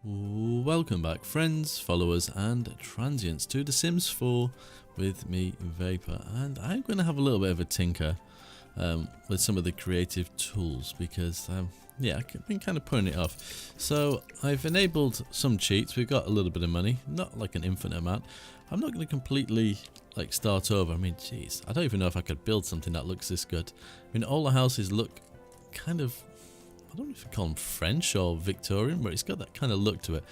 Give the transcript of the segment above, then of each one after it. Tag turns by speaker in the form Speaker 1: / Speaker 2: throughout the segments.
Speaker 1: Welcome back, friends, followers, and transients to The Sims 4 with me, Vapor, and I'm going to have a little bit of a tinker with some of the creative tools because, yeah, I've been kind of putting it off. So I've enabled some cheats. We've got a little bit of money, not like an infinite amount. I'm not going to completely like start over. I mean, jeez, I don't even know if I could build something that looks this good. I mean, all the houses look kind of, I don't know if you call them French or Victorian, but it's got that kind of look to it.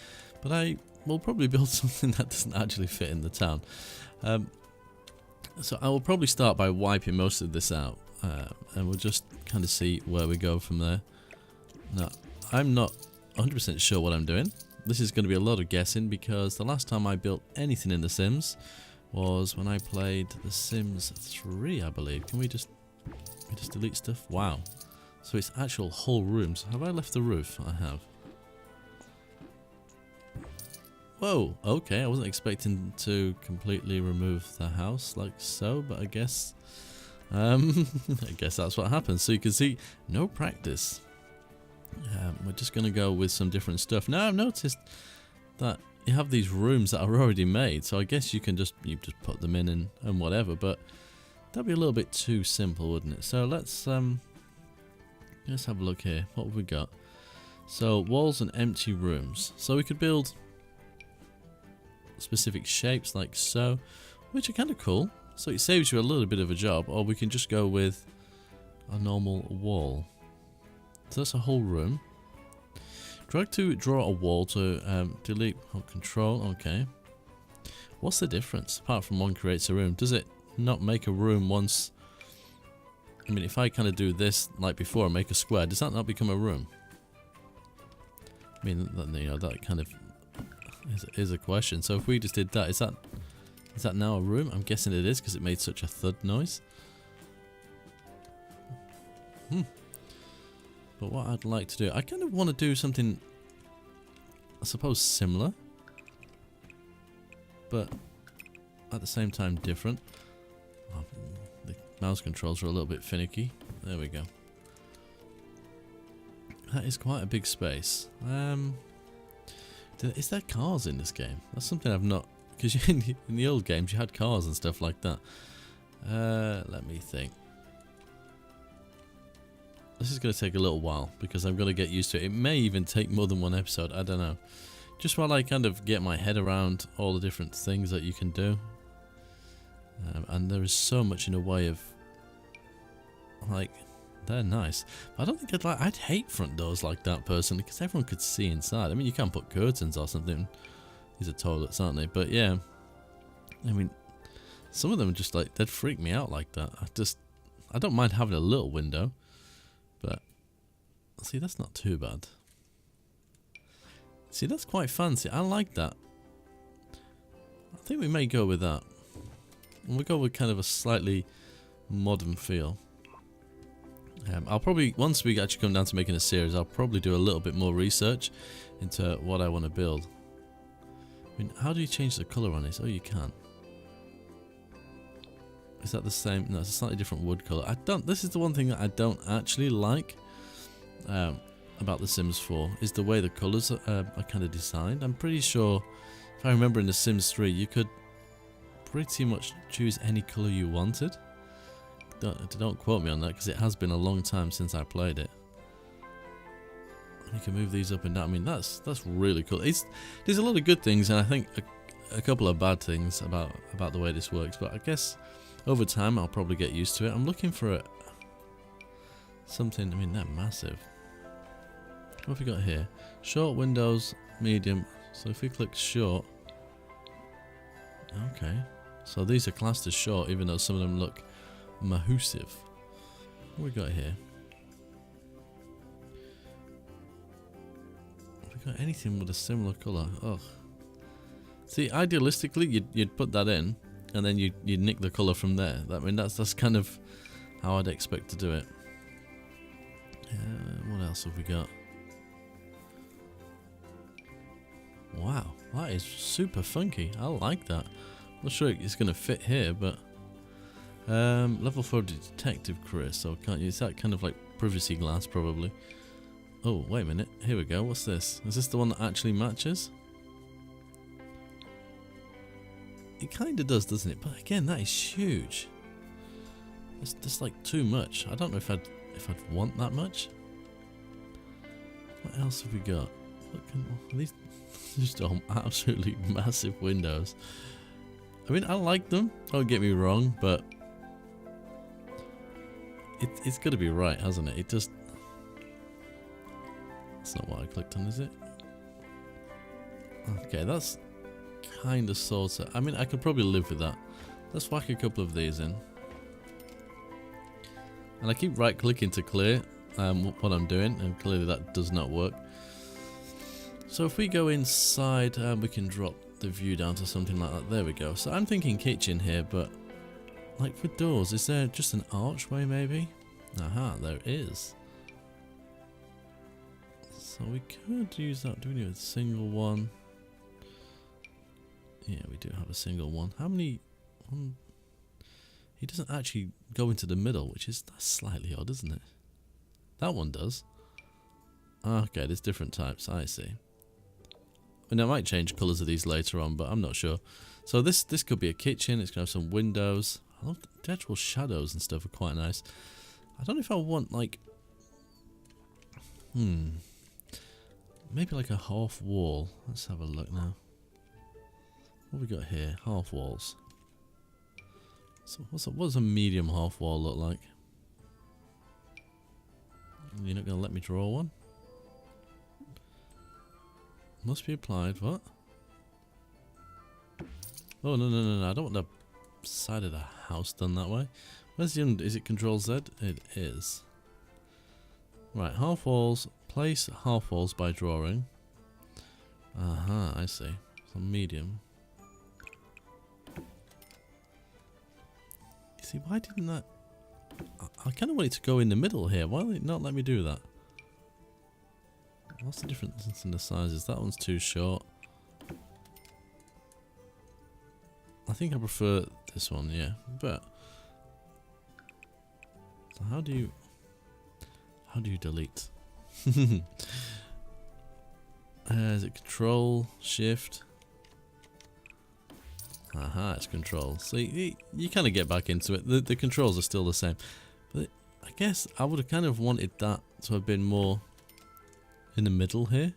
Speaker 1: But I will probably build something that doesn't actually fit in the town. So I will probably start by wiping most of this out, and we'll just kind of see where we go from there. Now, I'm not 100% sure what I'm doing. This is going to be a lot of guessing because the last time I built anything in The Sims was when I played The Sims 3, I believe. Can we just delete stuff? Wow. So it's actual whole rooms. Have I left the roof? I have. Whoa, okay, I wasn't expecting to completely remove the house like so, but I guess I guess that's what happens. So you can see, no practice. We're just going to go with some different stuff. Now I've noticed that you have these rooms that are already made, so I guess you just put them in and whatever, but that'd be a little bit too simple, wouldn't it? So let's have a look here. What have we got? So walls and empty rooms. So we could build specific shapes like so, which are kind of cool. So it saves you a little bit of a job, or we can just go with a normal wall. So that's a whole room. Drag to draw a wall to delete control. Okay. What's the difference? Apart from one creates a room, does it not make a room once? I mean, if I kind of do this like before and make a square, does that not become a room? I mean, you know, that kind of is a question. So if we just did that, is that now a room? I'm guessing it is because it made such a thud noise. But what I'd like to do, I kind of want to do something, I suppose, similar, but at the same time different. Oh, the mouse controls are a little bit finicky. There we go. That is quite a big space. Is there cars in this game? That's something I've not, because in the old games you had cars and stuff like that. Let me think. This is going to take a little while because I'm going to get used to it. It may even take more than one episode. I don't know. Just while I kind of get my head around all the different things that you can do. And there is so much in the way of, like, they're nice. I don't think I'd hate front doors like that personally because everyone could see inside. I mean, you can't put curtains or something. These are toilets, aren't they? But yeah, I mean, some of them are just like, they'd freak me out like that. I don't mind having a little window. But, see, that's not too bad. See, that's quite fancy. I like that. I think we may go with that. And we'll go with kind of a slightly modern feel. I'll probably, once we actually come down to making a series, I'll probably do a little bit more research into what I want to build. I mean, how do you change the colour on this? Oh, you can. Is that the same? No, it's a slightly different wood colour. This is the one thing that I don't actually like about The Sims 4, is the way the colours are kind of designed. I'm pretty sure, if I remember in The Sims 3, you could pretty much choose any colour you wanted. Don't quote me on that because it has been a long time since I played it. You can move these up and down. I mean, that's really cool. There's a lot of good things, and I think a couple of bad things about the way this works. But I guess over time I'll probably get used to it. I'm looking for something. I mean, they're massive. What have we got here? Short windows, medium. So if we click short, okay. So these are classed as short, even though some of them look massive. What we got here? Have we got anything with a similar colour? Ugh. See, idealistically, you'd put that in, and then you'd nick the colour from there. I mean, that's kind of how I'd expect to do it. What else have we got? Wow, that is super funky. I like that. Not sure it's going to fit here, but level 4 detective career, so can't use that kind of like privacy glass probably. Oh, wait a minute. Here we go. What's this? Is this the one that actually matches? It kind of does, doesn't it? But again, that is huge. That's like too much. I don't know if I'd want that much. What else have we got? These just all absolutely massive windows. I mean, I like them. Don't get me wrong, but it's got to be right, hasn't it? It just. That's not what I clicked on, is it? Okay, that's kind of sort of. I mean, I could probably live with that. Let's whack a couple of these in. And I keep right clicking to clear what I'm doing, and clearly that does not work. So if we go inside, we can drop the view down to something like that. There we go. So I'm thinking kitchen here, but like for doors, is there just an archway maybe? Aha, there is. So we could use that. Do we need a single one? Yeah, we do have a single one. How many? He doesn't actually go into the middle, that's slightly odd, isn't it? That one does. Okay, there's different types. I see. And I might change colours of these later on, but I'm not sure. So this could be a kitchen. It's gonna have some windows. I love the actual shadows and stuff are quite nice. I don't know if I want like, maybe like a half wall. Let's have a look now. What have we got here? Half walls. So what does a medium half wall look like? You're not going to let me draw one? Must be applied. What? Oh, no. I don't want the side of the house done that way. Where's the is it Control Z? It is. Right, half walls. Place half walls by drawing. Aha, I see. So medium. You see, why didn't that... I kind of want it to go in the middle here. Why did it not let me do that? What's the difference in the sizes? That one's too short. I think I prefer this one, yeah. But so how do you delete? Is it Control Shift? Aha, it's Control. So you kind of get back into it. The controls are still the same, but I guess I would have kind of wanted that to have been more in the middle here.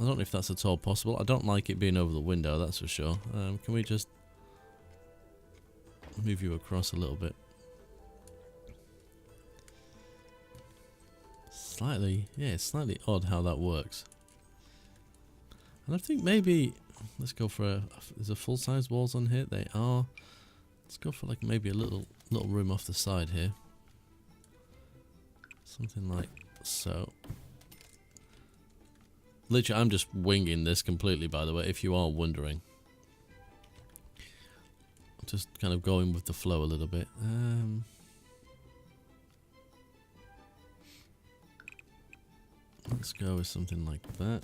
Speaker 1: I don't know if that's at all possible. I don't like it being over the window, that's for sure. Can we just move you across a little bit? It's slightly odd how that works. And I think maybe let's go for is there full-size walls on here? They are. Let's go for like maybe a little room off the side here. Something like so. Literally, I'm just winging this completely, by the way, if you are wondering. Just kind of going with the flow a little bit. Let's go with something like that.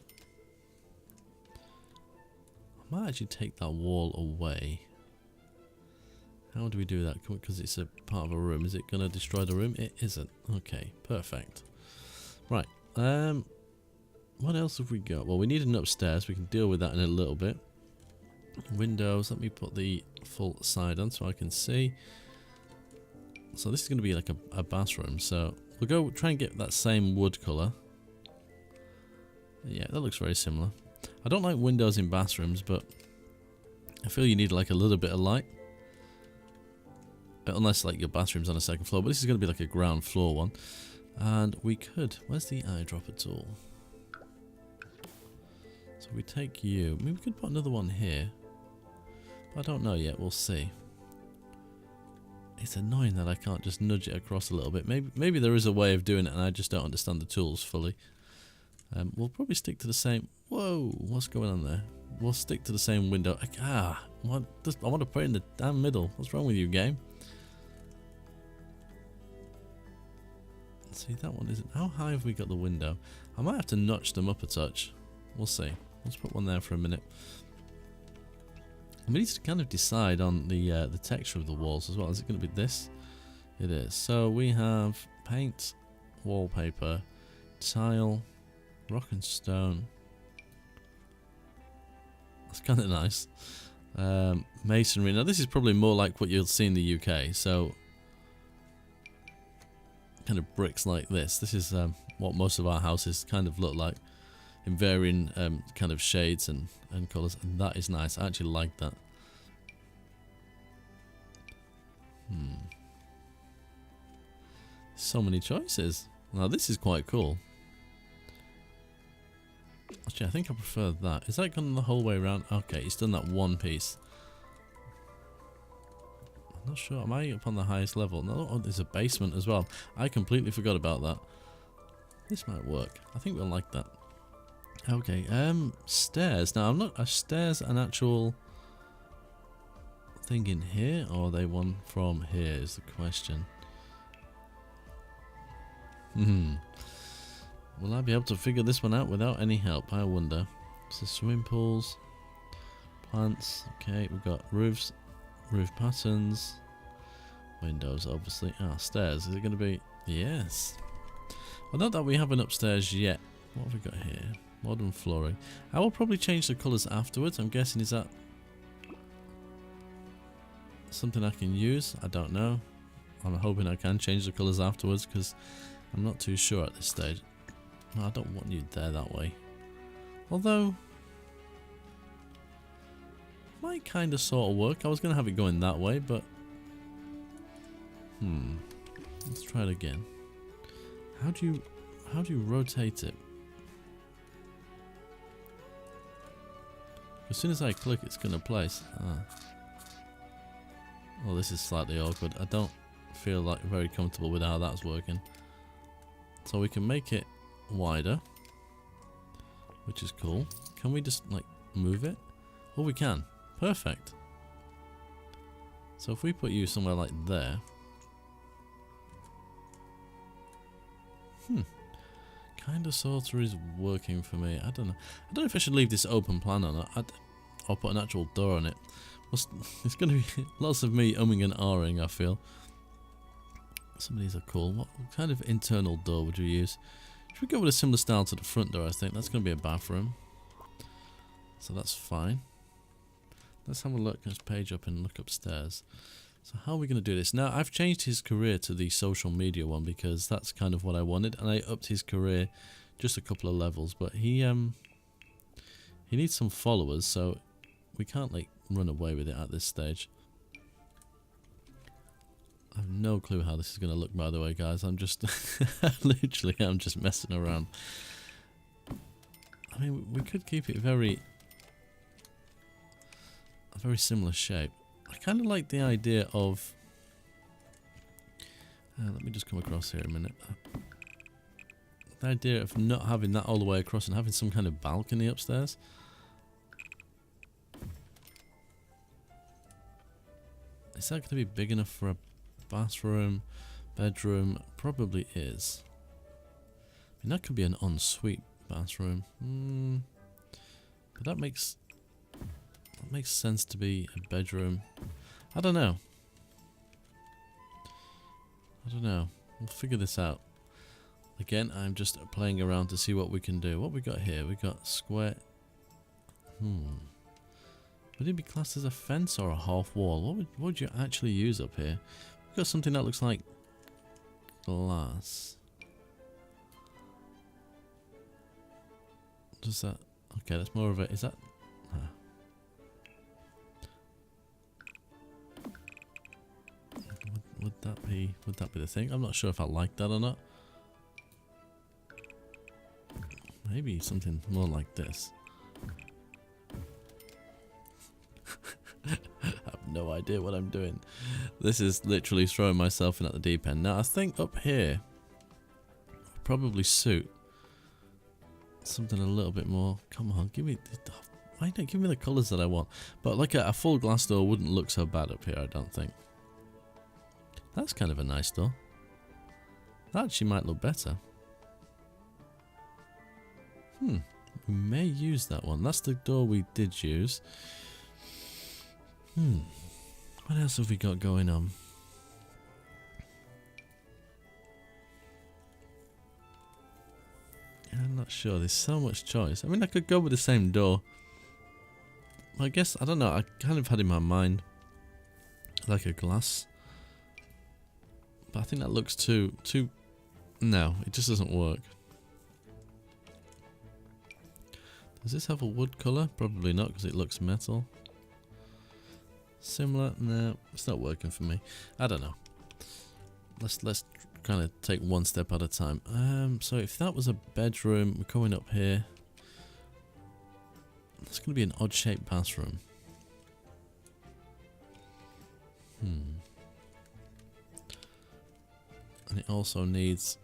Speaker 1: I might actually take that wall away. How do we do that? Because it's a part of a room. Is it going to destroy the room? It isn't. Okay, perfect. Right. What else have we got? Well, we need an upstairs. We can deal with that in a little bit. Windows. Let me put the full side on so I can see. So this is going to be like a bathroom. So we'll go try and get that same wood colour. Yeah, that looks very similar. I don't like windows in bathrooms, but I feel you need like a little bit of light. Unless like your bathroom's on a second floor, but this is going to be like a ground floor one. And we could... Where's the eyedropper tool? So we take you. Maybe we could put another one here. But I don't know yet. We'll see. It's annoying that I can't just nudge it across a little bit. Maybe there is a way of doing it and I just don't understand the tools fully. We'll probably stick to the same... Whoa, what's going on there? We'll stick to the same window. I want to put it in the damn middle. What's wrong with you, game? See, that one isn't... How high have we got the window? I might have to notch them up a touch. We'll see. Let's put one there for a minute. And we need to kind of decide on the texture of the walls as well. Is it going to be this? It is. So we have paint, wallpaper, Tile, rock and stone. That's kind of nice. Masonry. Now this is probably more like what you'll see in the UK. So kind of bricks like this. This is what most of our houses kind of look like, in varying kind of shades and colours. And that is nice. I actually like that. So many choices. Now this is quite cool. Actually, I think I prefer that. Is that gone the whole way around? Okay, he's done that one piece. I'm not sure. Am I up on the highest level? No, oh, there's a basement as well. I completely forgot about that. This might work. I think we'll like that. Okay, stairs. Now, I'm not... Are stairs an actual thing in here? Or are they one from here is the question. Will I be able to figure this one out without any help? I wonder. So swimming pools, plants. Okay, we've got roofs, roof patterns, windows, obviously. Ah, stairs. Is it going to be? Yes. Well, not that we have an upstairs yet. What have we got here? Modern flooring. I will probably change the colours afterwards. I'm guessing, is that something I can use? I don't know. I'm hoping I can change the colours afterwards because I'm not too sure at this stage. No, I don't want you there that way. Although, might kind of sort of work. I was going to have it going that way, but let's try it again. How do you rotate it? As soon as I click, it's going to place. Oh, this is slightly awkward. I don't feel like very comfortable with how that's working. So we can make it wider, which is cool. Can we just like move it? Oh, we can. Perfect. So if we put you somewhere like there, kind of sort of is working for me. I don't know. I don't know if I should leave this open plan or not. Or put an actual door on it. It's going to be lots of me umming and ahhing, I feel. Some of these are cool. What kind of internal door would you use? Should we go with a similar style to the front door, I think. That's going to be a bathroom. So that's fine. Let's have a look. Let's page up and look upstairs. So how are we going to do this? Now, I've changed his career to the social media one because that's kind of what I wanted. And I upped his career just a couple of levels. But he needs some followers, so we can't like run away with it at this stage. I have no clue how this is going to look, by the way, guys. I'm just... literally, I'm just messing around. I mean, we could keep it a very similar shape. I kind of like the idea of... let me just come across here a minute. The idea of not having that all the way across and having some kind of balcony upstairs. Is that going to be big enough for a bathroom, bedroom? Probably is. I mean, that could be an ensuite bathroom. But that makes sense to be a bedroom. I don't know. We'll figure this out. Again, I'm just playing around to see what we can do. What we got here? We got square. Would it be classed as a fence or a half wall? What would you actually use up here? We've got something that looks like glass. Does that... Okay, that's more of a... Is that... Would that be the thing? I'm not sure if I like that or not. Maybe something more like this. I have no idea what I'm doing. This is literally throwing myself in at the deep end. Now I think up here would probably suit something a little bit more. Come on, give me... Why not give me the colours that I want? But like a full glass door wouldn't look so bad up here, I don't think. That's kind of a nice door. That actually might look better. We may use that one. That's the door we did use. What else have we got going on? not sure. There's so much choice. I mean, I could go with the same door. I guess, I don't know. I kind of had in my mind like a glass. But I think that looks too... No, it just doesn't work. Does this have a wood colour? Probably not, because it looks metal. Similar? No, it's not working for me. I don't know. Let's kind of take one step at a time. So if that was a bedroom, we're coming up here. It's going to be an odd-shaped bathroom. And it also needs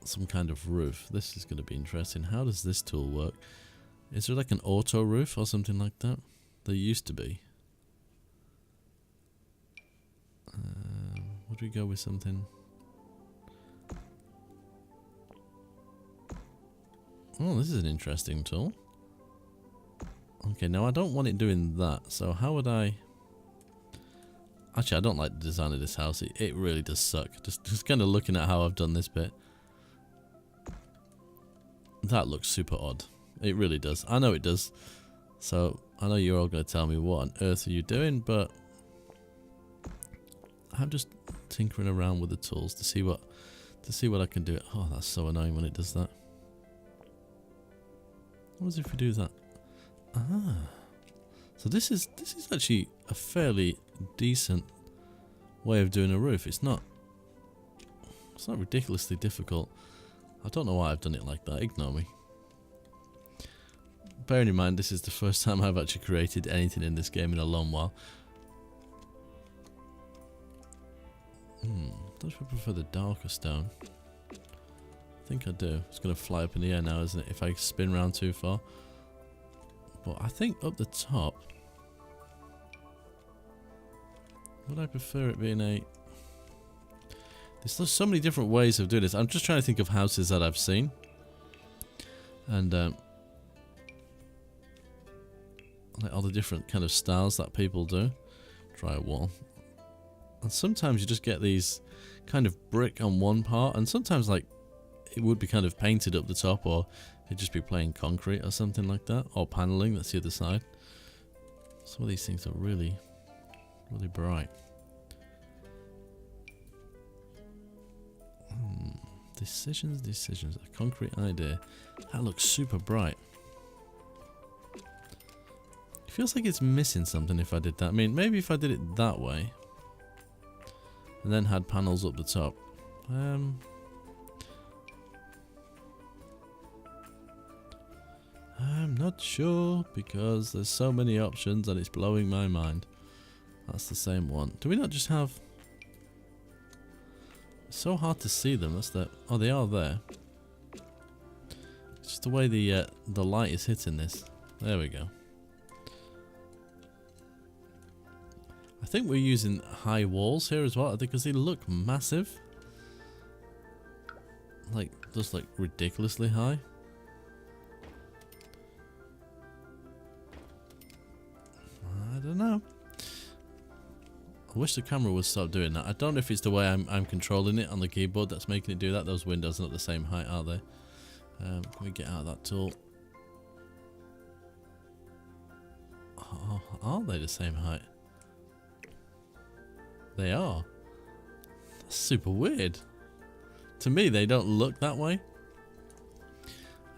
Speaker 1: some kind of roof. This is going to be interesting. How does this tool work? Is there like an auto roof or something like that? There used to be. Would we go with something? Oh, this is an interesting tool. Okay, now I don't want it doing that. So how would I... Actually, I don't like the design of this house. It really does suck. Just kind of looking at how I've done this bit. That looks super odd. It really does. I know it does. So, I know you're all going to tell me what on earth are you doing, but... I'm just tinkering around with the tools to see what I can do. Oh, that's so annoying when it does that. What if we do that? Ah. So this is actually a fairly decent way of doing a roof. It's not ridiculously difficult. I don't know why I've done it like that. Ignore me. Bearing in mind, this is the first time I've actually created anything in this game in a long while. Don't I prefer the darker stone? I think I do. It's going to fly up in the air now, isn't it? If I spin around too far. But I think up the top... Would I prefer it being a... There's so many different ways of doing this. I'm just trying to think of houses that I've seen. And... like all the different kind of styles that people do. Try a wall. And sometimes you just get these kind of brick on one part, and sometimes like it would be kind of painted up the top, or it'd just be plain concrete or something like that, or paneling. That's the other side. Some of these things are really, really bright. Decisions. A concrete idea. That looks super bright. It feels like it's missing something if I did that. I mean, maybe if I did it that way. And then had panels up the top. I'm not sure because there's so many options and it's blowing my mind. That's the same one. Do we not just have... It's so hard to see them. That's the... Oh, they are there. It's just the way the light is hitting this. There we go. I think we're using high walls here as well. I think because they look massive. Like, just like ridiculously high. I don't know. I wish the camera would stop doing that. I don't know if it's the way I'm controlling it on the keyboard that's making it do that. Those windows are not the same height, are they? Can we get out of that tool? Oh, are they the same height? They are. That's super weird. To me, they don't look that way.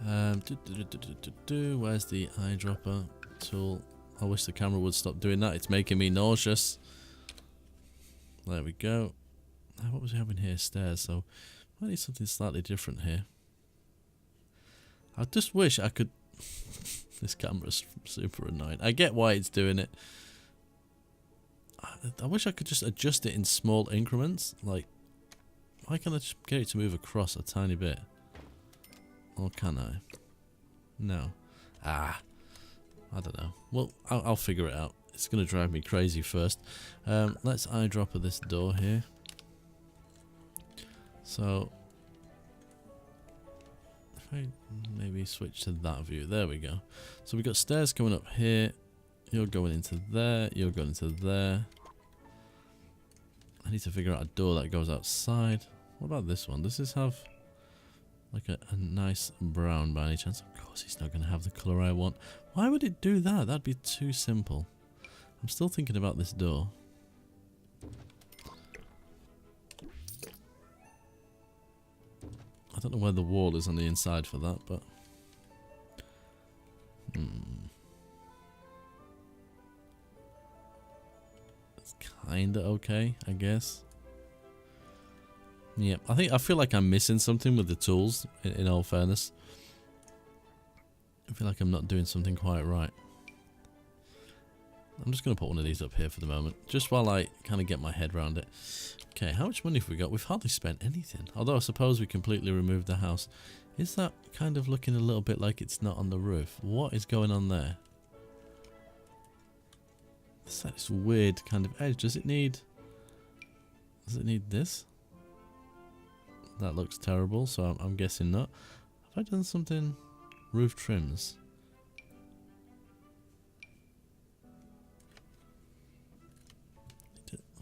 Speaker 1: Where's the eyedropper tool? I wish the camera would stop doing that. It's making me nauseous. There we go. What was we having here? Stairs. So I need something slightly different here. I just wish I could... This camera's super annoying. I get why it's doing it. I wish I could just adjust it in small increments. Like, why can't I just get it to move across a tiny bit? Or can I? No. I don't know. Well, I'll figure it out. It's going to drive me crazy first. Let's eyedropper this door here. So, if I maybe switch to that view. There we go. So we've got stairs coming up here. You're going into there. You're going into there. I need to figure out a door that goes outside. What about this one? Does this have... Like a nice brown by any chance. Of course it's not going to have the colour I want. Why would it do that? That'd be too simple. I'm still thinking about this door. I don't know where the wall is on the inside for that, but... It's kinda okay, I guess. Yeah, I feel like I'm missing something with the tools, in all fairness. I feel like I'm not doing something quite right. I'm just going to put one of these up here for the moment, just while I kind of get my head around it. Okay, how much money have we got? We've hardly spent anything. Although I suppose we completely removed the house. Is that kind of looking a little bit like it's not on the roof? What is going on there? It's this weird kind of edge. Does it need this? That looks terrible, so I'm guessing not. Have I done something? Roof trims.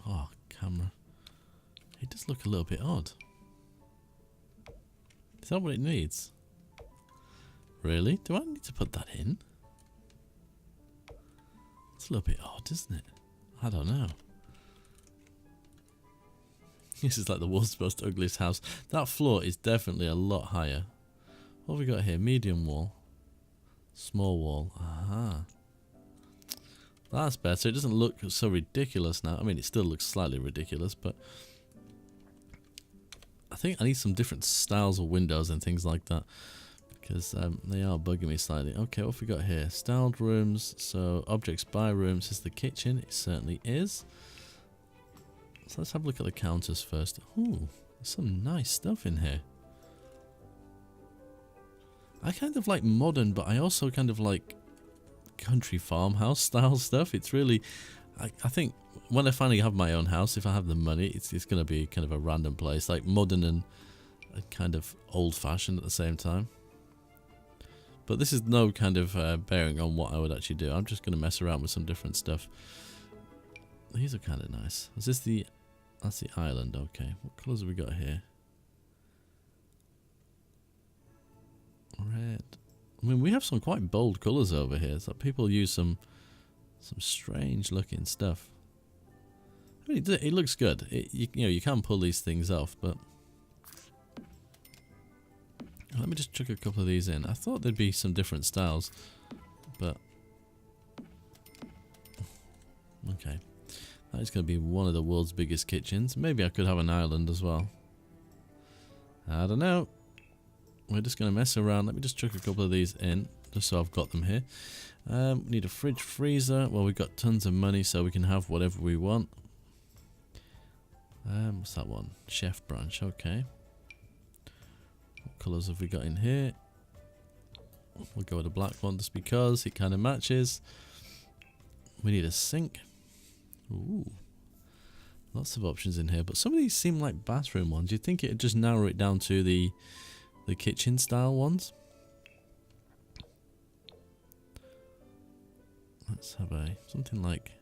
Speaker 1: Oh, camera. It does look a little bit odd. Is that what it needs? Really? Do I need to put that in? It's a little bit odd, isn't it? I don't know. This is like the world's most ugliest house. That floor is definitely a lot higher. What have we got here? Medium wall. Small wall. Aha. That's better. It doesn't look so ridiculous now. I mean, it still looks slightly ridiculous, but... I think I need some different styles of windows and things like that. Because they are bugging me slightly. Okay, what have we got here? Styled rooms. So, objects by rooms is the kitchen. It certainly is. So let's have a look at the counters first. Ooh, there's some nice stuff in here. I kind of like modern, but I also kind of like country farmhouse style stuff. It's really, I think when I finally have my own house, if I have the money, it's going to be kind of a random place, like modern and kind of old-fashioned at the same time. But this is no kind of bearing on what I would actually do. I'm just going to mess around with some different stuff. These are kind of nice. Is this the... That's the island, okay. What colours have we got here? Red. I mean, we have some quite bold colours over here. So people use some strange looking stuff. I mean, it looks good. You know, you can pull these things off, but... Let me just chuck a couple of these in. I thought there'd be some different styles, but... Okay. That is going to be one of the world's biggest kitchens. Maybe I could have an island as well. I don't know. We're just going to mess around. Let me just chuck a couple of these in, just so I've got them here. We need a fridge freezer. Well, we've got tons of money, so we can have whatever we want. What's that one? Chef branch, okay. What colours have we got in here? We'll go with the black one just because it kind of matches. We need a sink. Ooh, lots of options in here, but some of these seem like bathroom ones. You'd think it'd just narrow it down to the kitchen style ones. Let's have something like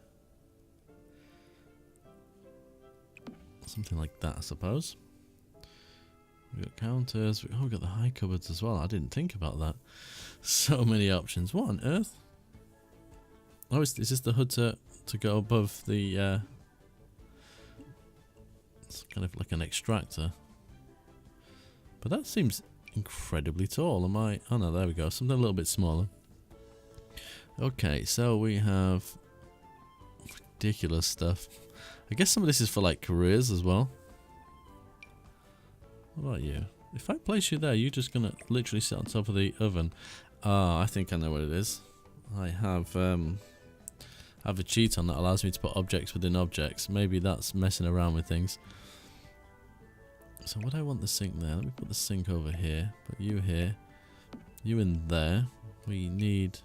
Speaker 1: that, I suppose. We've got counters. We've got the high cupboards as well. I didn't think about that. So many options. What on earth? Oh, is this the hood to go above the... It's kind of like an extractor. But that seems incredibly tall. Am I... Oh no, there we go. Something a little bit smaller. Okay, so we have ridiculous stuff. I guess some of this is for like careers as well. What about you? If I place you there, you're just gonna literally sit on top of the oven. Ah, I think I know what it is. I have a cheat on that allows me to put objects within objects. Maybe that's messing around with things. So would I want the sink there? Let me put the sink over here. Put you here. You in there. We need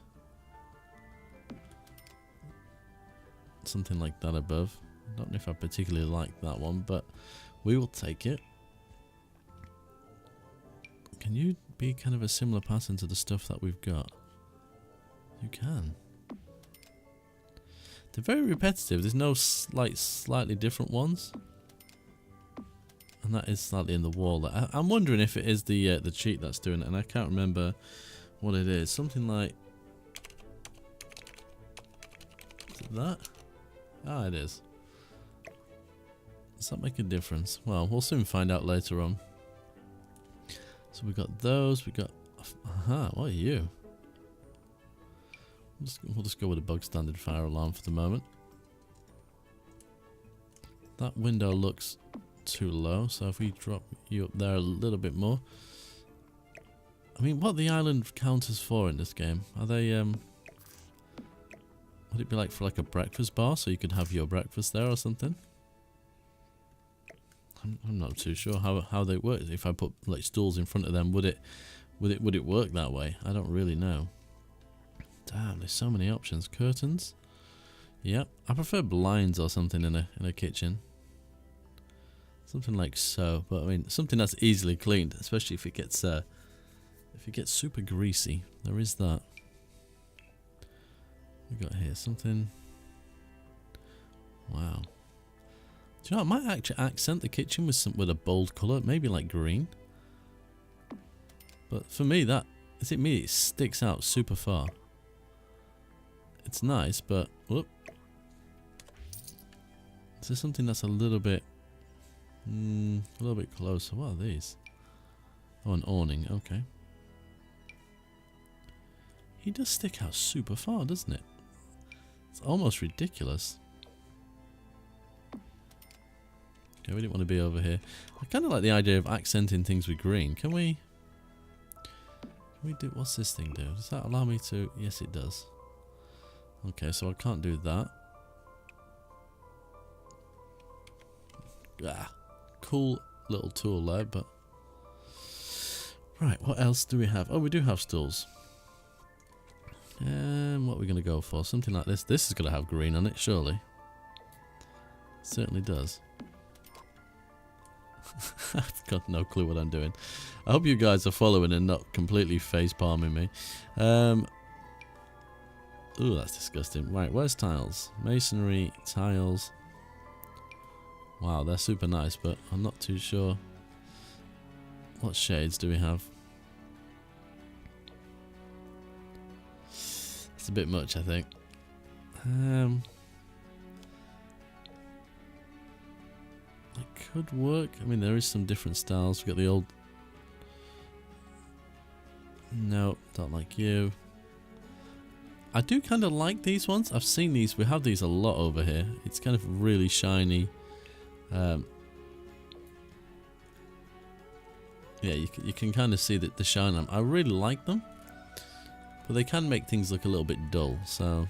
Speaker 1: something like that above. I don't know if I particularly like that one, but we will take it. Can you be kind of a similar pattern to the stuff that we've got? You can. They're very repetitive. There's no slightly different ones. And that is slightly in the wall. I'm wondering if it is the cheat that's doing it, and I can't remember what it is. Something like... Is it that? Ah, it is. Does that make a difference? Well, we'll soon find out later on. So we got those, we got... Aha, what are you? We'll just go with a bug standard fire alarm for the moment. That window looks too low, so if we drop you up there a little bit more. I mean, what are the island counters for in this game? Are they, would it be like for like a breakfast bar, so you could have your breakfast there or something? I'm not too sure how they work. If I put like stools in front of them, would it work that way? I don't really know. Damn, there's so many options. Curtains. Yep, I prefer blinds or something in a kitchen. Something like so, but I mean something that's easily cleaned, especially if it gets super greasy. There is that. We got here something. Wow. Do you know what? I might actually accent the kitchen with a bold colour, maybe like green. But for me, it sticks out super far. It's nice, but whoop. Is there something that's a little bit closer? What are these? Oh, an awning. Okay. He does stick out super far, doesn't it? It's almost ridiculous. Okay, we didn't want to be over here. I kind of like the idea of accenting things with green. Can we do... What's this thing do? Does that allow me to... Yes, it does. Okay, so I can't do that. Ah, cool little tool there, but... Right, what else do we have? Oh, we do have stools. What are we going to go for? Something like this. This is going to have green on it, surely. It certainly does. I've got no clue what I'm doing. I hope you guys are following and not completely face-palming me. Ooh, that's disgusting. Right, where's tiles? Masonry, tiles. Wow, they're super nice, but I'm not too sure. What shades do we have? It's a bit much, I think. It could work. I mean, there is some different styles. We've got the old... No, don't like you. I do kind of like these ones. I've seen these. We have these a lot over here. It's kind of really shiny. Yeah, you can kind of see that the shine on them. I really like them, but they can make things look a little bit dull. So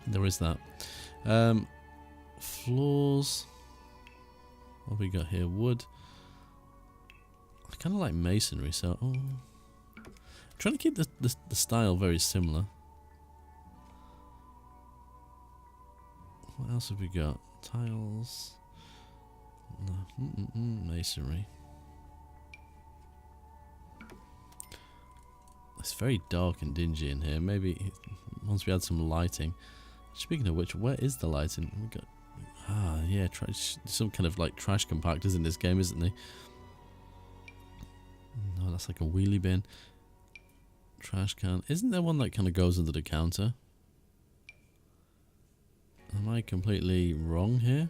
Speaker 1: there is that. Floors. What have we got here? Wood. I kind of like masonry, so I'm trying to keep the style very similar. What else have we got? Tiles. No. Masonry. It's very dark and dingy in here. Maybe once we add some lighting. Speaking of which, where is the lighting? We got... Ah, yeah, some kind of like trash compactors in this game, isn't there? No, that's like a wheelie bin. Trash can. Isn't there one that kind of goes under the counter? Am I completely wrong here?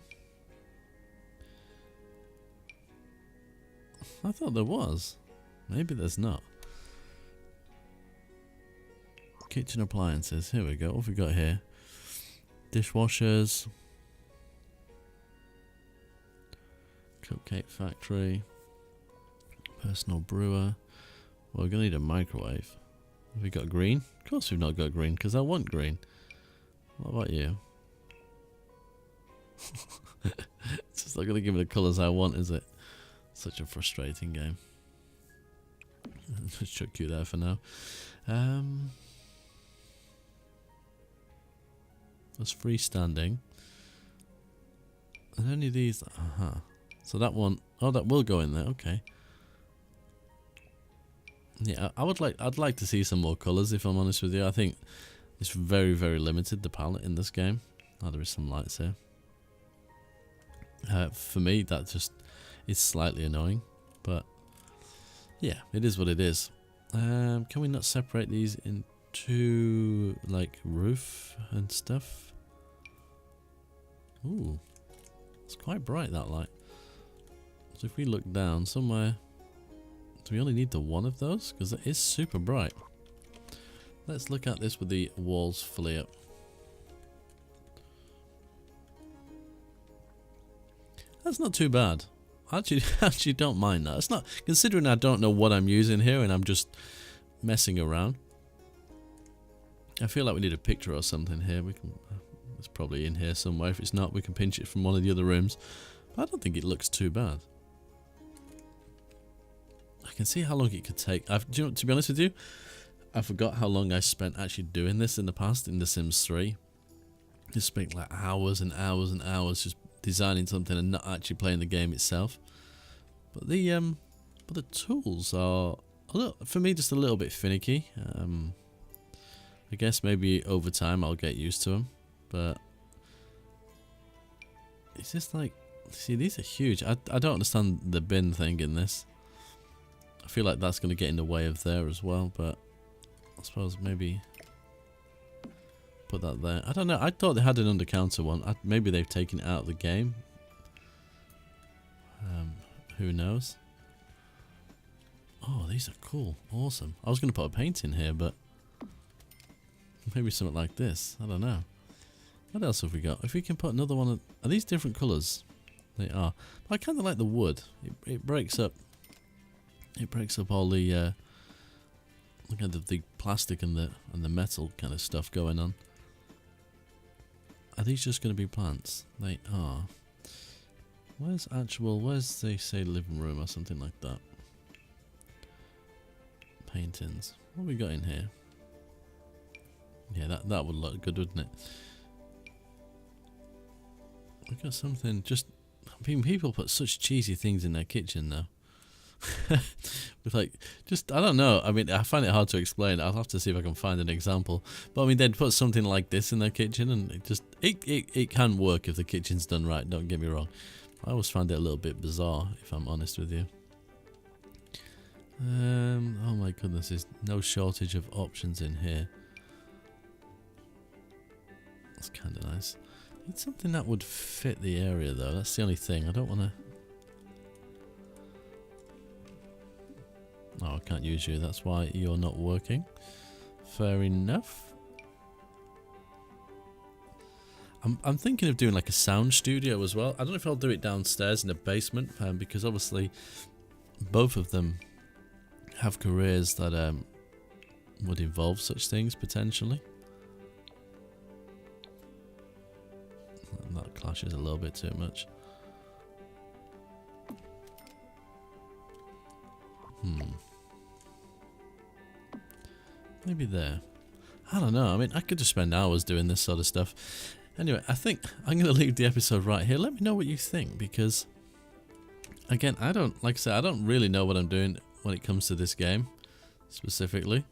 Speaker 1: I thought there was. Maybe there's not. Kitchen appliances. Here we go. What have we got here? Dishwashers. Cupcake factory. Personal brewer. Well, we're going to need a microwave. Have we got green? Of course we've not got green, because I want green. What about you? It's just not going to give me the colours I want, is it? Such a frustrating game. Let's chuck you there for now. That's freestanding. And any of these... So that one... Oh, that will go in there. Okay. Yeah, I'd like to see some more colours, if I'm honest with you. I think it's very, very limited, the palette in this game. Oh, there is some lights here. For me, that just... is slightly annoying, but yeah, it is what it is. Can we not separate these into like roof and stuff? Ooh, it's quite bright, that light. So if we look down somewhere, do we only need the one of those? Because it is super bright. Let's look at this with the walls fully up. That's not too bad. I actually don't mind that. It's not, considering I don't know what I'm using here and I'm just messing around. I feel like we need a picture or something here. We can. It's probably in here somewhere. If it's not, we can pinch it from one of the other rooms. But I don't think it looks too bad. I can see how long it could take. Do you know, to be honest with you, I forgot how long I spent actually doing this in the past in The Sims 3. Just spent like hours and hours and hours just designing something and not actually playing the game itself. But the tools are a little, for me, just a little bit finicky. I guess maybe over time I'll get used to them, but it's just like, see, these are huge. I don't understand the bin thing in this. I feel like that's going to get in the way of there as well, but I suppose maybe put that there. I don't know. I thought they had an under counter one. Maybe they've taken it out of the game. Who knows? Oh, these are cool. Awesome. I was going to put a paint in here, but maybe something like this. I don't know. What else have we got? If we can put another one. Are these different colours? They are. But I kind of like the wood. It breaks up. It breaks up all the look at the plastic and the metal kind of stuff going on. Are these just going to be plants? They are. Where's they say living room or something like that? Paintings. What have we got in here? Yeah, that would look good, wouldn't it? We got something just. I mean, people put such cheesy things in their kitchen though. With like, just, I don't know. I mean, I find it hard to explain. I'll have to see if I can find an example. But I mean, they'd put something like this in their kitchen, and it can work if the kitchen's done right. Don't get me wrong. I always find it a little bit bizarre, if I'm honest with you. Oh my goodness, there's no shortage of options in here. That's kind of nice. Need something that would fit the area though. That's the only thing. I don't want to. Oh, I can't use you. That's why you're not working. Fair enough. I'm thinking of doing like a sound studio as well. I don't know if I'll do it downstairs in the basement, because obviously both of them have careers that would involve such things potentially. That clashes a little bit too much. Maybe there. I don't know. I mean, I could just spend hours doing this sort of stuff. Anyway, I think I'm going to leave the episode right here. Let me know what you think, because again, like I said, I don't really know what I'm doing when it comes to this game specifically.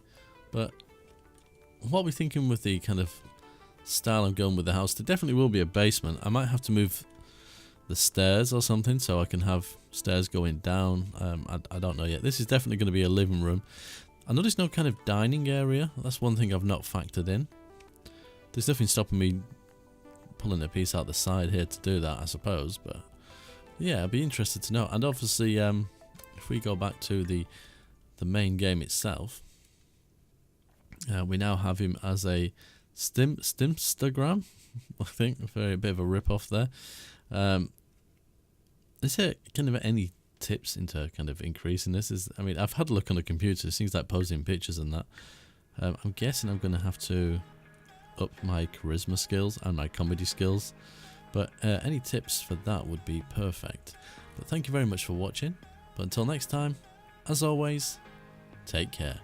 Speaker 1: But what we're thinking with the kind of style I'm going with the house, there definitely will be a basement. I might have to move the stairs or something so I can have stairs going down. I don't know yet. This is definitely going to be a living room. I know there's no kind of dining area. That's one thing I've not factored in. There's nothing stopping me pulling a piece out the side here to do that, I suppose. But yeah, I'd be interested to know. And obviously, if we go back to the main game itself, we now have him as a Stimstagram. I think a bit of a rip-off there. Is there kind of any tips into kind of increasing this? I mean, I've had a look on the computer. Things like posting pictures and that. I'm guessing I'm going to have to up my charisma skills and my comedy skills. But any tips for that would be perfect. But thank you very much for watching. But until next time, as always, take care.